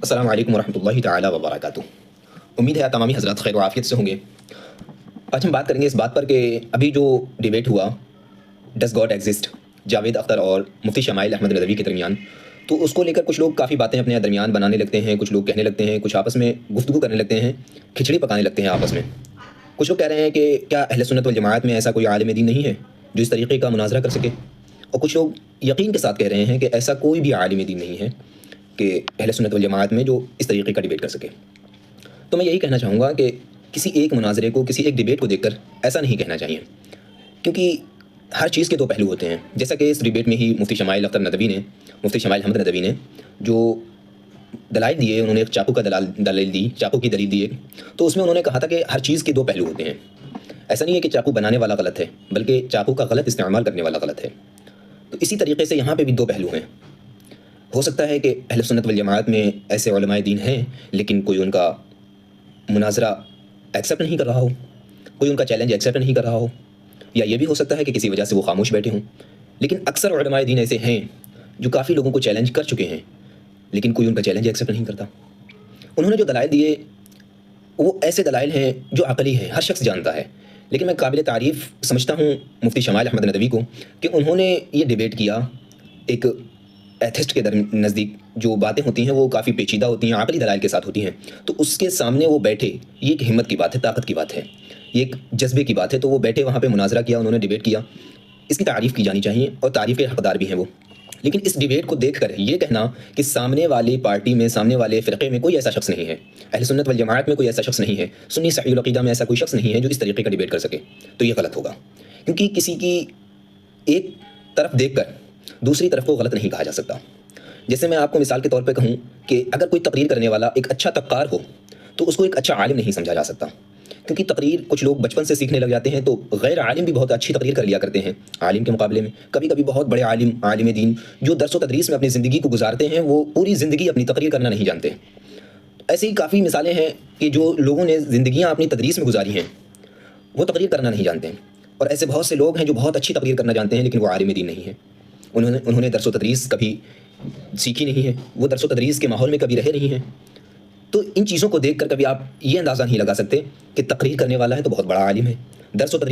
अस्सलाम वालेकुम वरहमतुल्लाहि ताला वबरकातुहू। उम्मीद है तमामी हज़रात खैर आफियत से होंगे। आज हम बात करेंगे इस बात पर कि अभी जो डिबेट हुआ does God exist Javed Akhtar और मुफ्ती शमाइल अहमद नदवी के दरमियान, तो उसको लेकर कुछ लोग काफ़ी बातें अपने दरमियान बनाने लगते हैं, कुछ लोग कहने लगते हैं, कुछ आपस में गुफ्तगू करने लगते हैं, खिचड़ी पकाने लगते हैं आपस में। कुछ लोग कह रहे हैं कि क्या अहले सुन्नत वल जमाअत में ऐसा कोई आलिम दीन नहीं है जो इस तरीक़े का मुनाज़रा कर सके, और कुछ लोग यकीन के साथ कह रहे हैं कि ऐसा कोई भी आलिम दीन नहीं है कि अहले सुन्नत वल जमाअत में जो इस तरीक़े का डिबेट कर सके। तो मैं यही कहना चाहूँगा कि किसी एक मुनाज़रे को, किसी एक डिबेट को देखकर ऐसा नहीं कहना चाहिए, क्योंकि हर चीज़ के दो पहलू होते हैं। जैसा कि इस डिबेट में ही मुफ्ती शमाइल अहमद नदवी ने जो दलाइल दिए, उन्होंने एक चाकू की दलील दी एक, तो उसमें उन्होंने कहा था कि हर चीज़ के दो पहलू होते हैं। ऐसा नहीं है कि चाकू बनाने वाला गलत है, बल्कि चाकू का गलत इस्तेमाल करने वाला गलत है। तो इसी तरीके से यहाँ पे भी दो पहलू हैं। हो सकता है कि अहले सुन्नत वल जमाअत में ऐसे उलमाए दीन हैं, लेकिन कोई उनका मुनाज़रा एक्सेप्ट नहीं कर रहा हो, कोई उनका चैलेंज एक्सेप्ट नहीं कर रहा हो, या ये भी हो सकता है कि किसी वजह से वो खामोश बैठे हों। लेकिन अक्सर उलमाए दीन ऐसे हैं जो काफ़ी लोगों को चैलेंज कर चुके हैं, लेकिन कोई उनका चैलेंज एक्सेप्ट नहीं करता। उन्होंने जो दलाइल दिए वो ऐसे दलाइल हैं जो अक़ली हैं, हर शख्स जानता है। लेकिन मैं काबिल तारीफ़ समझता हूँ मुफ्ती शमाइल अहमद नदवी को कि उन्होंने ये डिबेट किया एक एथिस्ट के नज़दीक। जो बातें होती हैं वो काफ़ी पेचीदा होती हैं, अक़ली दलाइल के साथ होती हैं, तो उसके सामने वो बैठे, ये एक हिम्मत की बात है, ताकत की बात है, ये एक जज्बे की बात है। तो वो बैठे वहाँ पे मुनाज़रा किया, उन्होंने डिबेट किया, इसकी तारीफ़ की जानी चाहिए और तारीफ़ के हक़दार भी हैं वो। लेकिन इस डिबेट को देखकर ये कहना कि सामने वाली पार्टी में, सामने वाले फ़िरक़े में कोई ऐसा शख्स नहीं है, अहले सुन्नत वल जमाअत में कोई ऐसा शख्स नहीं है, सुन्नी सहीहुल अक़ीदा में ऐसा कोई शख्स नहीं है जो इस तरीक़े का डिबेट कर सके, तो ये गलत होगा। क्योंकि किसी की एक तरफ देखकर दूसरी तरफ को गलत नहीं कहा जा सकता। जैसे मैं आपको मिसाल के तौर पे कहूँ कि अगर कोई तकरीर करने वाला एक अच्छा तक्कार हो, तो उसको एक अच्छा आलिम नहीं समझा जा सकता, क्योंकि तकरीर कुछ लोग बचपन से सीखने लग जाते हैं। तो गैर आलिम भी बहुत अच्छी तकरीर कर लिया करते हैं आलिम के मुकाबले में। कभी कभी बहुत बड़े आलिम दीन जो दरस व तदरीस में अपनी ज़िंदगी को गुजारते हैं, वो पूरी ज़िंदगी अपनी तकरीर करना नहीं जानते। ऐसी ही काफ़ी मिसालें हैं कि जो लोगों ने ज़िंदगियाँ अपनी तदरीस में गुजारी हैं, वो तकरीर करना नहीं जानते हैं। और ऐसे बहुत से लोग हैं जो बहुत अच्छी तकरीर करना जानते हैं, लेकिन वो आलिम दीन नहीं है। उन्होंने दरस व तदरीस कभी सीखी नहीं है, वो दरस व तदरीस के माहौल में कभी रहे नहीं हैं। तो इन चीज़ों को देखकर कभी आप ये अंदाज़ा नहीं लगा सकते कि तकरीर करने वाला है तो बहुत बड़ा आलिम है, दरस व तदरीस